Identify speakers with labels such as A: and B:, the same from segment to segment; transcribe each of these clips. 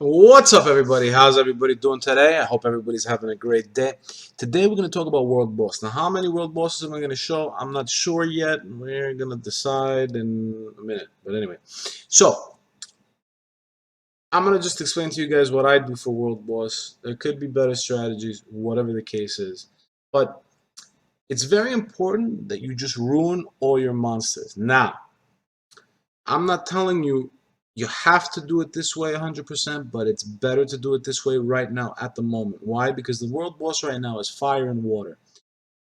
A: What's up, everybody? How's everybody doing today? I hope everybody's having a great day. Today, we're going to talk about world boss. Now, how many world bosses am I going to show? I'm not sure yet. We're going to decide in a minute. But anyway, so I'm going to just explain to you guys what I do for world boss. There could be better strategies, whatever the case is. But it's very important that you just ruin all your monsters. Now, I'm not telling you you have to do it this way 100%, but it's better to do it this way right now at the moment. Why? Because the world boss right now is fire and water.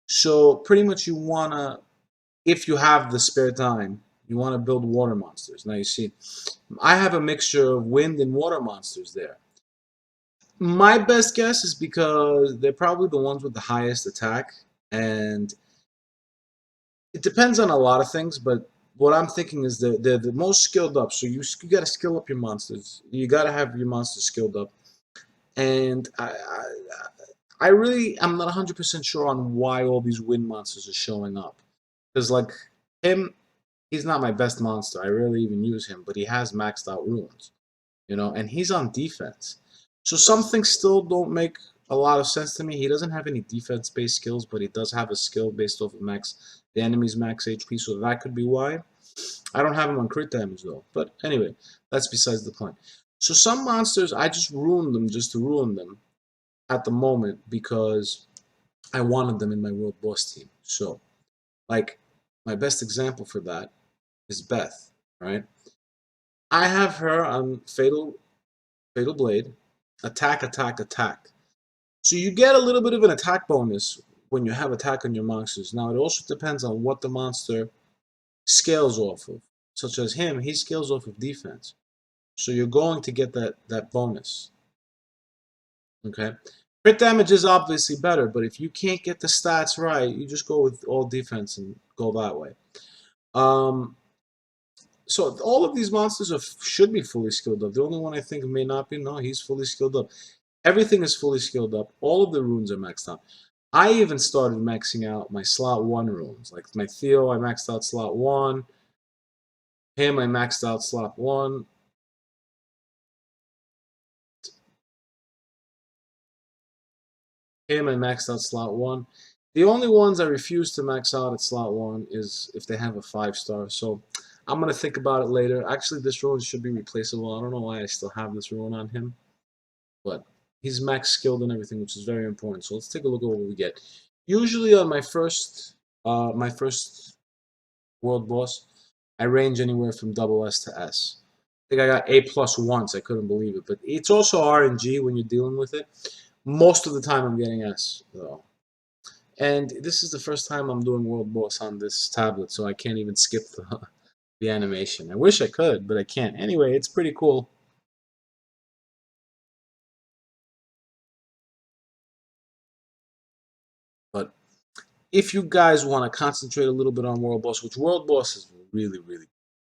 A: So pretty much you want to, if you have the spare time, you want to build water monsters. Now you see, I have a mixture of wind and water monsters there. My best guess is because they're probably the ones with the highest attack, and it depends on a lot of things, but what I'm thinking is they're the most skilled up. So you got to skill up your monsters. You got to have your monsters skilled up. And I really I'm not 100% sure on why all these wind monsters are showing up. Because like him, he's not my best monster. I rarely even use him, but he has maxed out runes, and he's on defense. So some things still don't make a lot of sense to me. He doesn't have any defense-based skills, but he does have a skill based off of the enemy's max HP, so that could be why. I don't have him on crit damage though. But anyway, that's besides the point. So some monsters, I just ruined them just to ruin them at the moment because I wanted them in my world boss team. So, like, my best example for that is Beth, right? I have her on Fatal Blade, attack, attack, attack. So you get a little bit of an attack bonus when you have attack on your monsters. Now, it also depends on what the monster scales off of. Such as him, he scales off of defense. So you're going to get that bonus. Okay? Crit damage is obviously better, but if you can't get the stats right, you just go with all defense and go that way. So all of these monsters should be fully skilled up. The only one I think may not be, no, he's fully skilled up. Everything is fully skilled up. All of the runes are maxed out. I even started maxing out my slot 1 runes. Like my Theo, I maxed out slot 1. Him, I maxed out slot 1. Him, I maxed out slot 1. The only ones I refuse to max out at slot 1 is if they have a 5-star. So I'm going to think about it later. Actually, this rune should be replaceable. I don't know why I still have this rune on him. But he's max skilled and everything, which is very important. So let's take a look at what we get. Usually on my first world boss, I range anywhere from double S to S. I think I got A+ once. I couldn't believe it. But it's also RNG when you're dealing with it. Most of the time I'm getting S, though. And this is the first time I'm doing world boss on this tablet, so I can't even skip the animation. I wish I could, but I can't. Anyway, it's pretty cool. But if you guys want to concentrate a little bit on world boss, which world boss is really, really,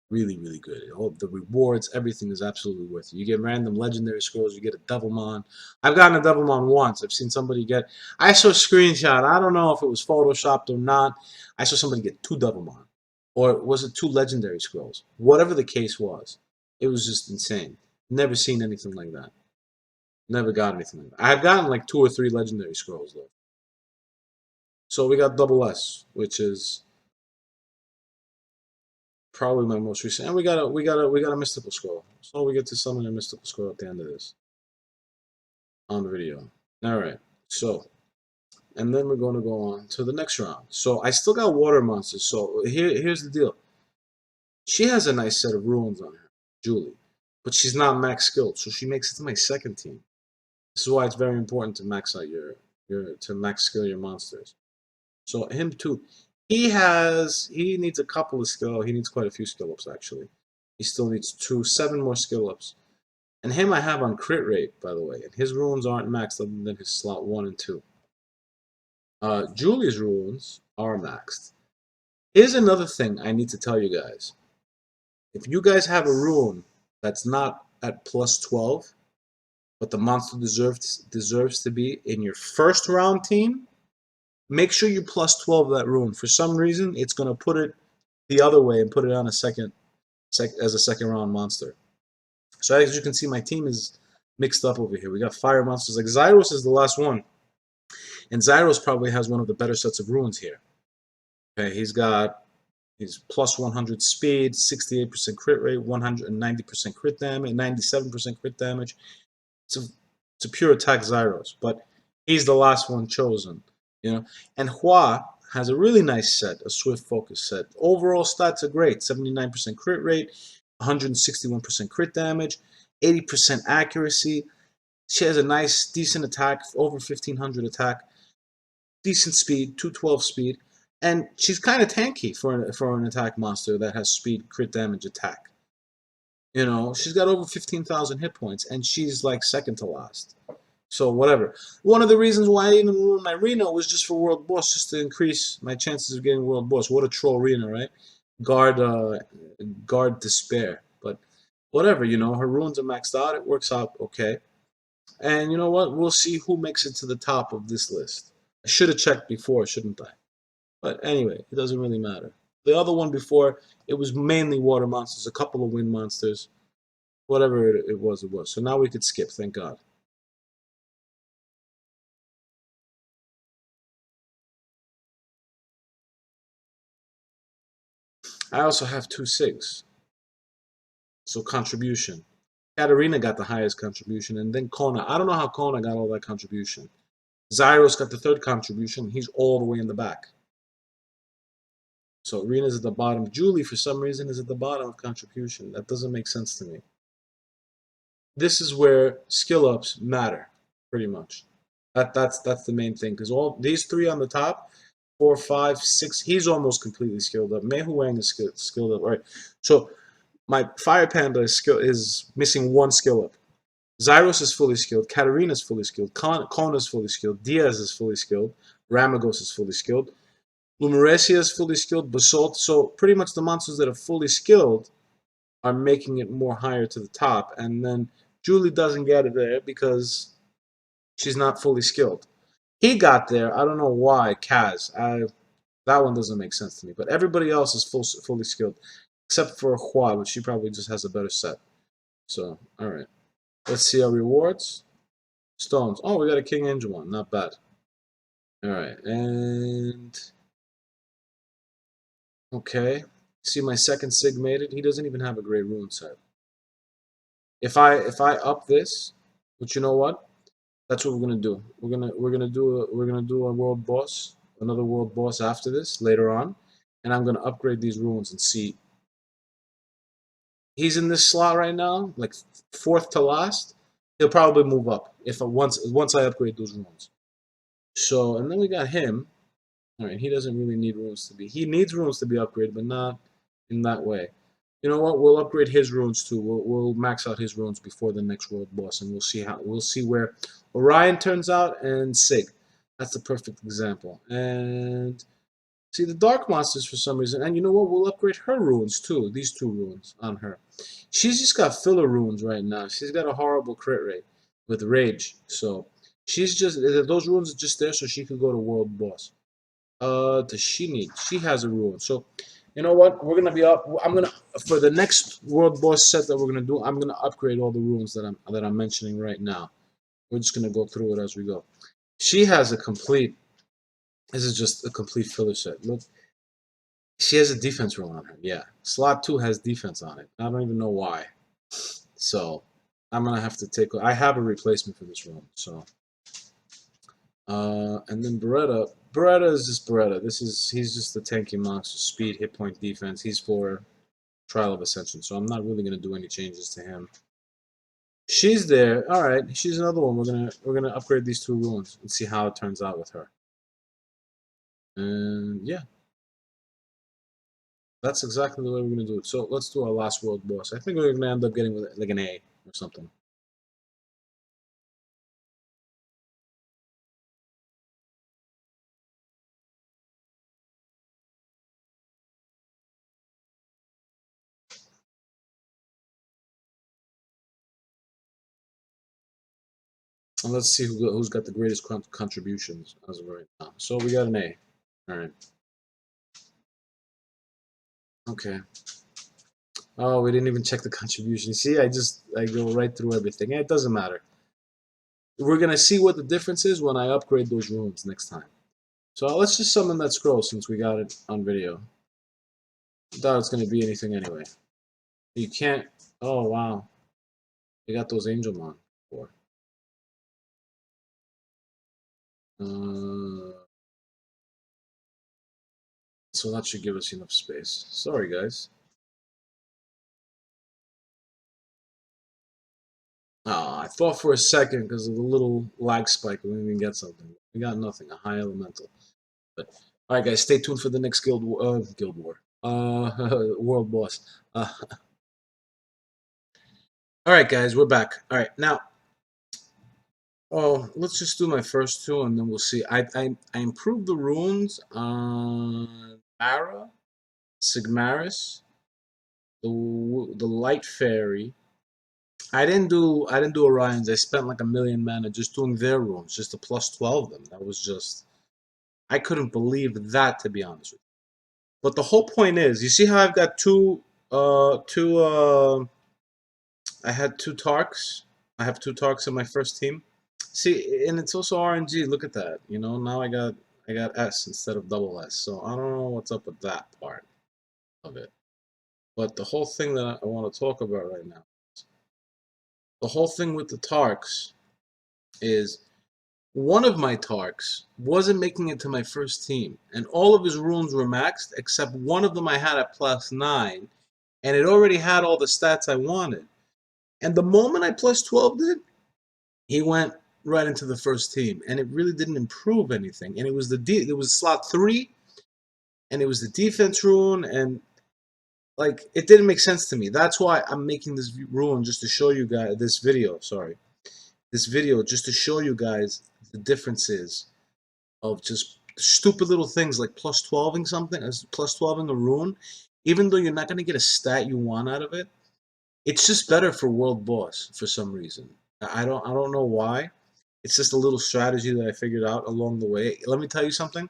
A: really, really good. All the rewards, everything is absolutely worth it. You get random legendary scrolls. You get a Devilmon. I've gotten a Devilmon once. I've seen somebody get. I saw a screenshot. I don't know if it was photoshopped or not. I saw somebody get 2 Devilmon, or was it 2 legendary scrolls? Whatever the case was, it was just insane. Never seen anything like that. Never got anything like that. I've gotten like 2 or 3 legendary scrolls though. So we got double S, which is probably my most recent. And we got a mystical scroll. So we get to summon a mystical scroll at the end of this on the video. Alright, so and then we're going to go on to the next round. So I still got water monsters. So here's the deal. She has a nice set of runes on her, Julie. But she's not max skilled, so she makes it to my second team. This is why it's very important to max out to max skill your monsters. So him too. He needs a couple of skill. He needs quite a few skill ups actually. He still needs 7 more skill ups. And him I have on crit rate, by the way. And his runes aren't maxed other than his slot 1 and 2. Julie's runes are maxed. Here's another thing I need to tell you guys. If you guys have a rune that's not at plus 12, but the monster deserves to be in your first round team, make sure you plus 12 that rune. For some reason, it's going to put it the other way and put it on as a second round monster. So as you can see, my team is mixed up over here. We got fire monsters. Like Zyros is the last one. And Zyros probably has one of the better sets of runes here. Okay, he's plus 100 speed, 68% crit rate, 190% crit damage, 97% crit damage. It's a pure attack Zyros, but he's the last one chosen, you know. And Hua has a really nice set, a swift focus set. Overall stats are great: 79% crit rate, 161% crit damage, 80% accuracy. She has a nice, decent attack, over 1500 attack, decent speed, 212 speed, and she's kind of tanky for an attack monster that has speed, crit damage, attack. You know, she's got over 15,000 hit points, and she's like second to last. So whatever. One of the reasons why I even ruined my Reno was just for World Boss, just to increase my chances of getting World Boss. What a troll Reno, right? Guard Despair. But whatever, you know, her runes are maxed out. It works out okay. And you know what? We'll see who makes it to the top of this list. I should have checked before, shouldn't I? But anyway, it doesn't really matter. The other one before, it was mainly water monsters, a couple of wind monsters. Whatever it was, it was. So now we could skip, thank God. I also have 2 SIGs. So contribution. Katarina got the highest contribution, and then Kona. I don't know how Kona got all that contribution. Zyros got the 3rd contribution. He's all the way in the back. So Rena's at the bottom. Julie, for some reason, is at the bottom of contribution. That doesn't make sense to me. This is where skill ups matter, pretty much. That's the main thing, because all these 3 on the top, 4, 5, 6, he's almost completely skilled up. Mei Huang is skilled up. All right. So my Fire Panda is missing 1 skill up. Zyros is fully skilled. Katarina is fully skilled. Kona is fully skilled. Diaz is fully skilled. Ramagos is fully skilled. Lumerecia is fully skilled. Basalt. So pretty much the monsters that are fully skilled are making it more higher to the top. And then Julie doesn't get it there because she's not fully skilled. He got there. I don't know why. Kaz. That one doesn't make sense to me. But everybody else is fully skilled, except for Hua, but she probably just has a better set. So, all right. Let's see our rewards. Stones. Oh, we got a King Angel one. Not bad. All right. And okay. See, my second Sig made it. He doesn't even have a great rune set. If I up this, but you know what? That's what we're gonna do. We're gonna do a world boss, another world boss after this later on, and I'm gonna upgrade these runes and see. He's in this slot right now, like 4th to last. He'll probably move up if once I upgrade those runes. So, and then we got him. All right, he doesn't really need runes to be. He needs runes to be upgraded, but not in that way. You know what? We'll upgrade his runes too. We'll max out his runes before the next world boss, and we'll see where Orion turns out and Sig. That's the perfect example. And see the dark monsters for some reason. And you know what? We'll upgrade her runes too. These 2 runes on her. She's just got filler runes right now. She's got a horrible crit rate with rage. So she's just those runes are just there so she could go to world boss. Does she need? She has a rune. So you know what? We're gonna be up. I'm gonna for the next world boss set that we're gonna do. I'm gonna upgrade all the runes that I'm mentioning right now. We're just gonna go through it as we go. She has a complete. This is just a complete filler set. Look, she has a defense rune on her. Yeah, slot 2 has defense on it. I don't even know why. So I'm gonna have to take. I have a replacement for this rune. So. And then Beretta is just Beretta. He's just a tanky monster, speed, hit point, defense. He's for Trial of Ascension, so I'm not really gonna do any changes to him. She's there. All right, she's another one. We're gonna upgrade these 2 runes and see how it turns out with her. And yeah, that's exactly the way we're gonna do it. So let's do our last world boss. I think we're gonna end up getting with like an A or something. And let's see who's got the greatest contributions as of right now. So we got an A. All right. Okay. Oh, we didn't even check the contribution. See, I go right through everything. It doesn't matter. We're going to see what the difference is when I upgrade those runes next time. So let's just summon that scroll since we got it on video. I doubt it's going to be anything anyway. You can't... Oh, wow. We got those angel mon for. So that should give us enough space. Sorry, guys. I thought for a second because of the little lag spike we didn't even get something. We got nothing. A high elemental. But all right, guys, stay tuned for the next guild war. World boss. All right, guys, we're back. All right, now. Oh, let's just do my first two, and then we'll see. I improved the runes on Ara, Sigmaris, the Light Fairy. I didn't do Orion's. I spent like 1,000,000 mana just doing their runes, just to plus 12 them. That was just, I couldn't believe that, to be honest with you. But the whole point is, you see how I've got I had two Tarks. I have two Tarks in my first team. See, and it's also RNG. Look at that. You know, now I got S instead of double S. So I don't know what's up with that part of it. But the whole thing that I want to talk about right now, the whole thing with the Tarks is one of my Tarks wasn't making it to my first team, and all of his runes were maxed except one of them I had at +9, and it already had all the stats I wanted. And the moment I plus 12'd it, he went right into the first team, and it really didn't improve anything. And it was it was slot 3, and it was the defense rune, and like it didn't make sense to me. That's why I'm making this rune just to show you guys this video. Sorry, this video just to show you guys the differences of just stupid little things like plus 12ing something, as plus 12ing a rune, even though you're not going to get a stat you want out of it. It's just better for world boss for some reason. I don't know why. It's just a little strategy that I figured out along the way. Let me tell you something.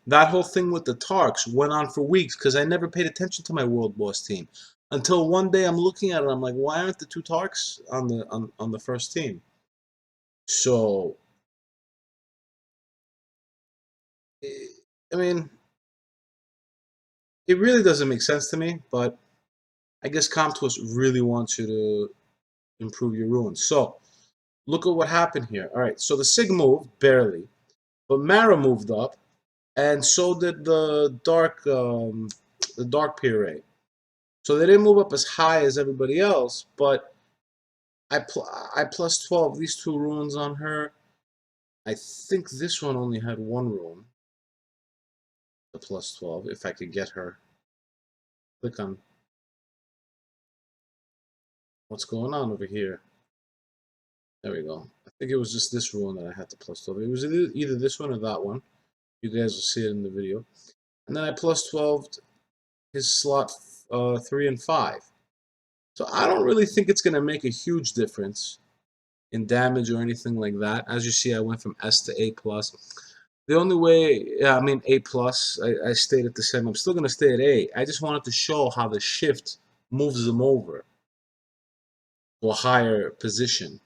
A: That whole thing with the Tarks went on for weeks because I never paid attention to my world boss team. Until one day I'm looking at it, I'm like, why aren't the two Tarks on the first team? So I mean, it really doesn't make sense to me, but I guess Comtuos really wants you to improve your runes. So look at what happened here. All right, so the Sig moved barely, but Mara moved up, and so did the Dark Puree. So they didn't move up as high as everybody else, but I plus 12 these two runes on her. I think this one only had one rune. The plus 12, if I could get her. Click on what's going on over here. There we go. I think it was just this rune that I had to plus 12. It was either this one or that one. You guys will see it in the video. And then I plus 12'd his slot 3 and 5. So I don't really think it's going to make a huge difference in damage or anything like that. As you see, I went from S to A+. The only way, yeah, I mean A+, I stayed at the same. I'm still going to stay at A. I just wanted to show how the shift moves them over to a higher position.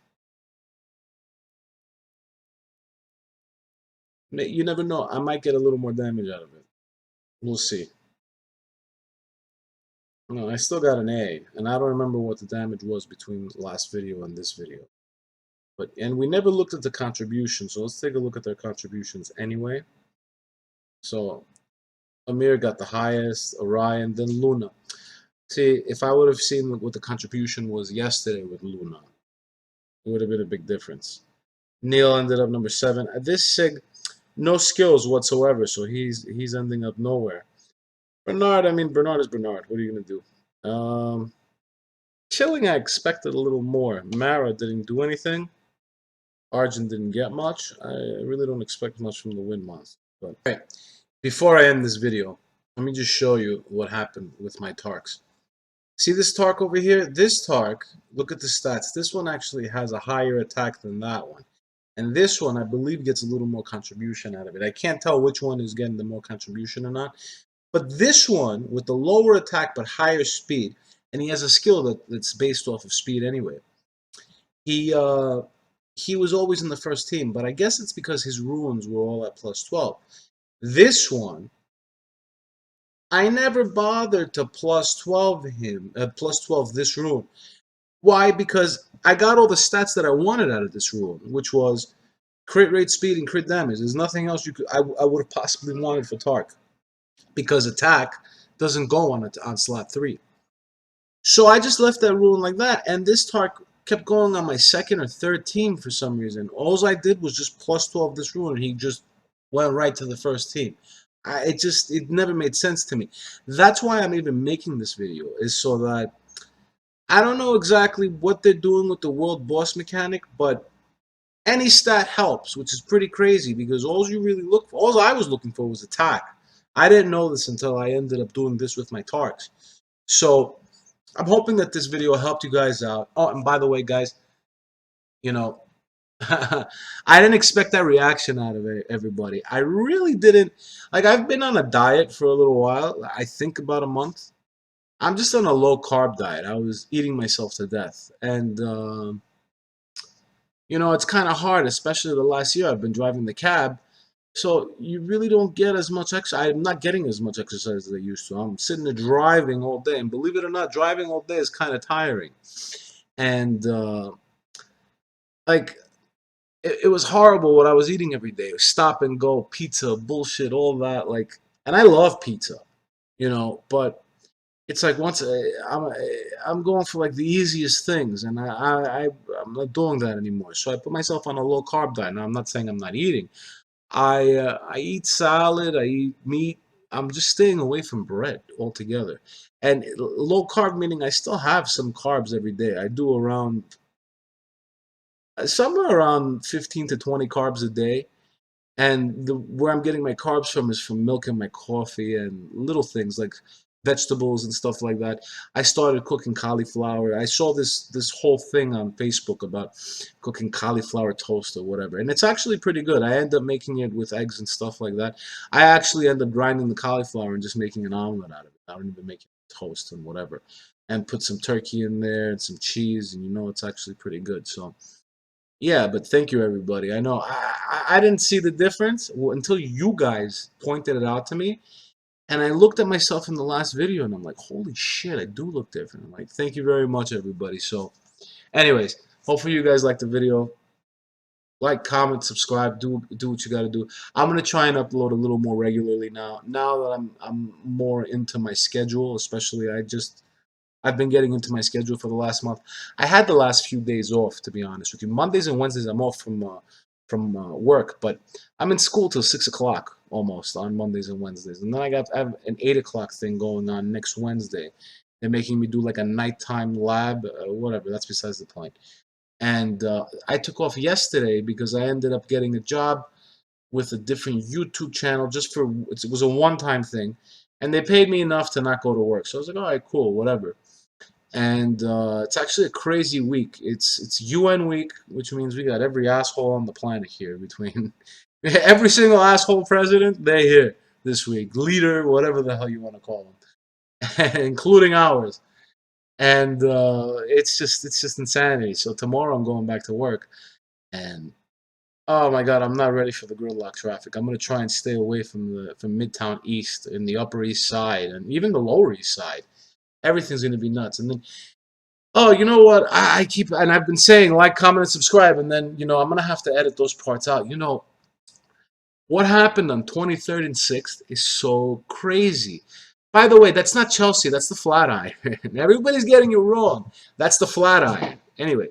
A: You never know. I might get a little more damage out of it. We'll see. No, I still got an A, and I don't remember what the damage was between the last video and this video. And we never looked at the contributions, so let's take a look at their contributions anyway. So Amir got the highest, Orion, then Luna. See, if I would have seen what the contribution was yesterday with Luna, it would have been a big difference. Neil ended up number 7. This Sig, no skills whatsoever, so he's ending up nowhere. Bernard, I mean, Bernard is Bernard. What are you going to do? Chilling, I expected a little more. Mara didn't do anything. Arjun didn't get much. I really don't expect much from the Wind Monster. But right, before I end this video, let me just show you what happened with my Tarks. See this Tark over here? This Tark, look at the stats. This one actually has a higher attack than that one. And this one, I believe, gets a little more contribution out of it. I can't tell which one is getting the more contribution or not. But this one, with the lower attack but higher speed, and he has a skill that's based off of speed anyway. he was always in the first team, but I guess it's because his runes were all at plus 12. This one, I never bothered to plus 12 him, plus 12 this rune. Why? Because I got all the stats that I wanted out of this rune, which was crit rate, speed, and crit damage. There's nothing else I would have possibly wanted for Tark, because attack doesn't go on slot 3. So I just left that rune like that, and this Tark kept going on my second or third team for some reason. All I did was just plus 12 this rune, and he just went right to the first team. It never made sense to me. That's why I'm even making this video, is so that I don't know exactly what they're doing with the world boss mechanic, but any stat helps, which is pretty crazy, because all I was looking for was attack. I didn't know this until I ended up doing this with my Tarks. So I'm hoping that this video helped you guys out. Oh, and by the way, guys, you know, I didn't expect that reaction out of everybody. I really didn't. Like, I've been on a diet for a little while. I think about a month. I'm just on a low carb diet. I was eating myself to death. And, it's kind of hard, especially the last year I've been driving the cab. So you really don't get as much exercise. I'm not getting as much exercise as I used to. I'm sitting there driving all day. And believe it or not, driving all day is kind of tiring. And, like, it was horrible what I was eating every day. Stop and go, pizza, bullshit, all that. Like, and I love pizza, but it's like I'm going for like the easiest things, and I'm not doing that anymore. So I put myself on a low carb diet. Now I'm not saying I'm not eating. I eat salad, I eat meat. I'm just staying away from bread altogether. And low carb meaning I still have some carbs every day. I do around somewhere around 15 to 20 carbs a day. And where I'm getting my carbs from is from milk in my coffee and little things like vegetables and stuff like that. I started cooking cauliflower. I saw this whole thing on Facebook about cooking cauliflower toast or whatever, and it's actually pretty good. I end up making it with eggs and stuff like that. I actually end up grinding the cauliflower and just making an omelet out of it. I don't even make it toast and whatever, and put some turkey in there and some cheese, and it's actually pretty good. So. Yeah, but thank you, everybody. I know I didn't see the difference until you guys pointed it out to me. And I looked at myself in the last video and I'm like, holy shit, I do look different. I'm like, thank you very much, everybody. So, anyways, hopefully you guys liked the video. Like, comment, subscribe, do what you got to do. I'm going to try and upload a little more regularly now. Now that I'm more into my schedule, especially I've been getting into my schedule for the last month. I had the last few days off, to be honest with you. Mondays and Wednesdays I'm off from work, but I'm in school till 6 o'clock almost on Mondays and Wednesdays, and then I have an 8 o'clock thing going on next Wednesday. They're making me do like a nighttime lab, whatever. That's besides the point. And I took off yesterday because I ended up getting a job with a different YouTube channel it was a one-time thing, and they paid me enough to not go to work. So I was like, all right, cool, whatever. And it's actually a crazy week. It's UN week, which means we got every asshole on the planet here. Between every single asshole president, they're here this week. Leader, whatever the hell you want to call them, including ours. And it's just insanity. So tomorrow I'm going back to work, and oh my God, I'm not ready for the gridlock traffic. I'm gonna try and stay away from Midtown East and the Upper East Side and even the Lower East Side. Everything's gonna be nuts. And then, oh, you know what? I've been saying like, comment, and subscribe, and then I'm gonna have to edit those parts out. What happened on 23rd and 6th is so crazy. By the way, that's not Chelsea. That's the Flatiron. Everybody's getting it wrong. That's the Flatiron. Anyway,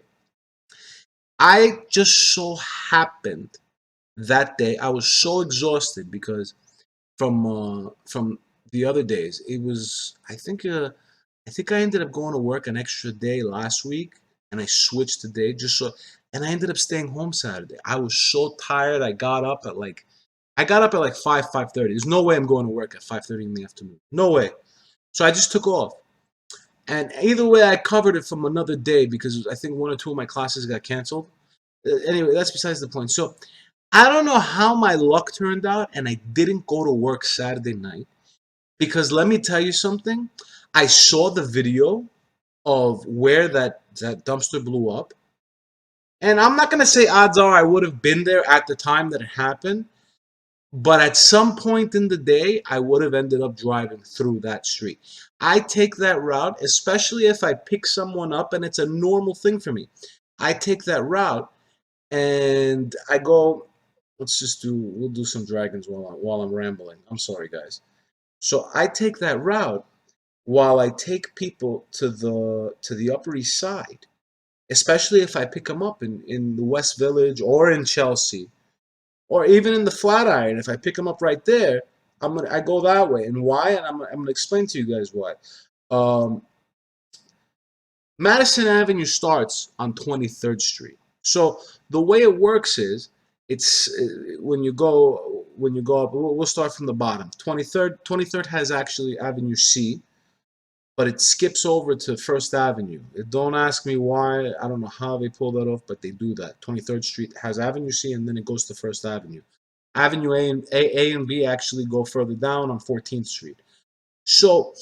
A: I just so happened that day I was so exhausted because from the other days it was I think I ended up going to work an extra day last week, and I switched the day and I ended up staying home Saturday. I was so tired. I got up at like 5:30. There's no way I'm going to work at 5:30 in the afternoon. No way. So I just took off. And either way, I covered it from another day because I think one or two of my classes got canceled. Anyway, that's besides the point. So I don't know how my luck turned out, and I didn't go to work Saturday night because let me tell you something. I saw the video of where that dumpster blew up, And I'm not gonna say odds are I would have been there at the time that it happened, but at some point in the day, I would have ended up driving through that street. I take that route, especially if I pick someone up and it's a normal thing for me. I take that route and I go, we'll do some dragons while I'm rambling. I'm sorry, guys. So I take that route while I take people to the Upper East Side, especially if I pick them up in the West Village or in Chelsea or even in the Flatiron. If I pick them up right there, I go that way. And why? And I'm gonna explain to you guys why. Um, Madison Avenue starts on 23rd Street. So the way it works is it's when you go up. We'll start from the bottom. 23rd has actually Avenue C, but it skips over to First Avenue. Don't ask me why. I don't know how they pull that off, but they do that. 23rd Street has Avenue C, and then it goes to First Avenue. Avenue A and B actually go further down on 14th Street. So,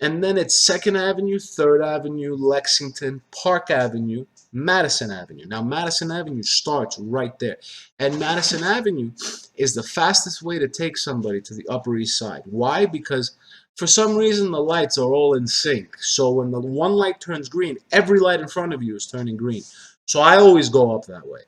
A: and then it's Second Avenue, Third Avenue, Lexington, Park Avenue, Madison Avenue. Now, Madison Avenue starts right there. And Madison Avenue is the fastest way to take somebody to the Upper East Side. Why? Because for some reason, the lights are all in sync. So when the one light turns green, every light in front of you is turning green. So I always go up that way.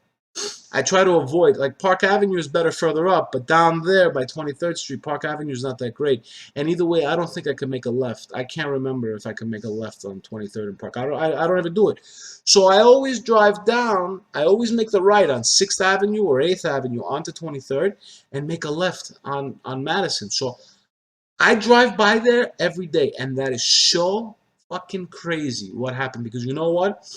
A: I try to avoid, like, Park Avenue is better further up, but down there by 23rd Street, Park Avenue is not that great. And either way, I don't think I could make a left. I can't remember if I can make a left on 23rd and Park. I don't ever do it. So I always drive down. I always make the right on 6th Avenue or 8th Avenue onto 23rd and make a left on Madison. So I drive by there every day, and that is so fucking crazy what happened, because you know what?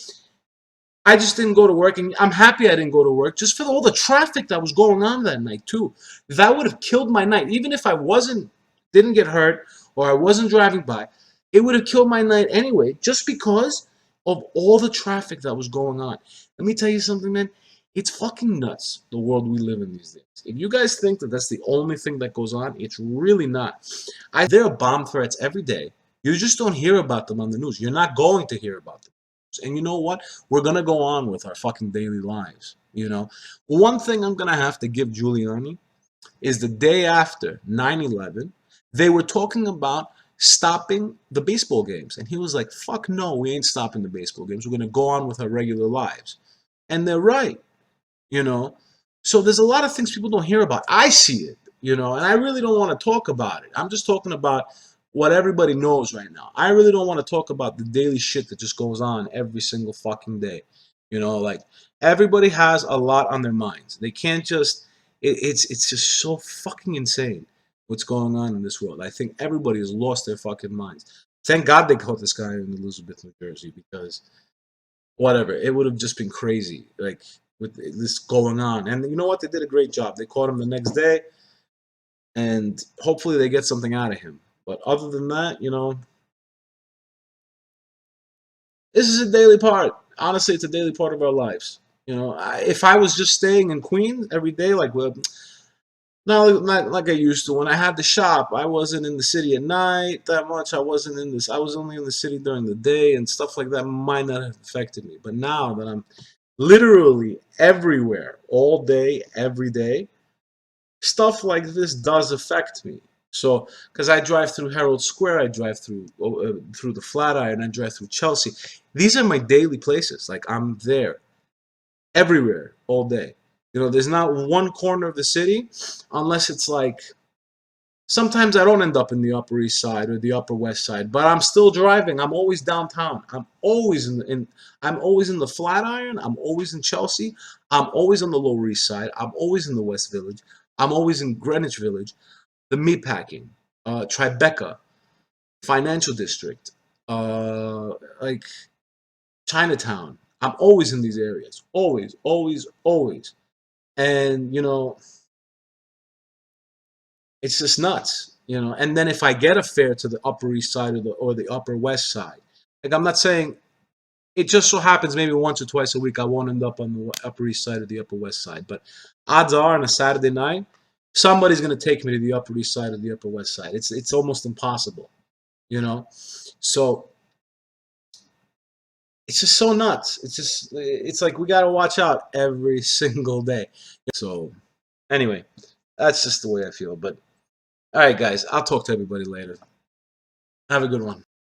A: I just didn't go to work, and I'm happy I didn't go to work just for all the traffic that was going on that night too. That would have killed my night, even if I didn't get hurt or I wasn't driving by. It would have killed my night anyway, just because of all the traffic that was going on. Let me tell you something, man. It's fucking nuts, the world we live in these days. If you guys think that that's the only thing that goes on, it's really not. There are bomb threats every day. You just don't hear about them on the news. You're not going to hear about them. And you know what? We're gonna go on with our fucking daily lives. You know, one thing I'm gonna have to give Giuliani is the day after 9/11, they were talking about stopping the baseball games, and he was like, "Fuck no, we ain't stopping the baseball games. We're gonna go on with our regular lives." And they're right, you know. So there's a lot of things people don't hear about. I see it, you know, and I really don't want to talk about it. I'm just talking about what everybody knows right now. I really don't want to talk about the daily shit that just goes on every single fucking day. You know, like, everybody has a lot on their minds. They can't just it's just so fucking insane what's going on in this world. I think everybody has lost their fucking minds. Thank God they caught this guy in Elizabeth, New Jersey, because whatever, it would have just been crazy, like, with this going on. And you know what? They did a great job. They caught him the next day, and hopefully they get something out of him. But other than that, you know, this is a daily part. Honestly, it's a daily part of our lives. You know, if I was just staying in Queens every day, like, well, not like I used to. When I had the shop, I wasn't in the city at night that much. I wasn't in this. I was only in the city during the day, and stuff like that might not have affected me. But now that I'm literally everywhere, all day, every day, stuff like this does affect me. So, because I drive through Herald Square, I drive through the Flatiron, I drive through Chelsea. These are my daily places. Like, I'm there everywhere all day. You know, there's not one corner of the city, unless it's like, sometimes I don't end up in the Upper East Side or the Upper West Side, but I'm still driving. I'm always downtown. I'm always I'm always in the Flatiron. I'm always in Chelsea. I'm always on the Lower East Side. I'm always in the West Village. I'm always in Greenwich Village, the Meatpacking, Tribeca, Financial District, like Chinatown. I'm always in these areas. Always, always, always. And, you know, it's just nuts, you know. And then if I get a fare to the Upper East Side or the Upper West Side, like, I'm not saying it just so happens maybe once or twice a week I won't end up on the Upper East Side or the Upper West Side, but odds are on a Saturday night somebody's going to take me to the Upper East Side or the Upper West Side. It's almost impossible, you know. So it's just so nuts. It's like we gotta watch out every single day. So anyway, that's just the way I feel. But all right, guys, I'll talk to everybody later. Have a good one.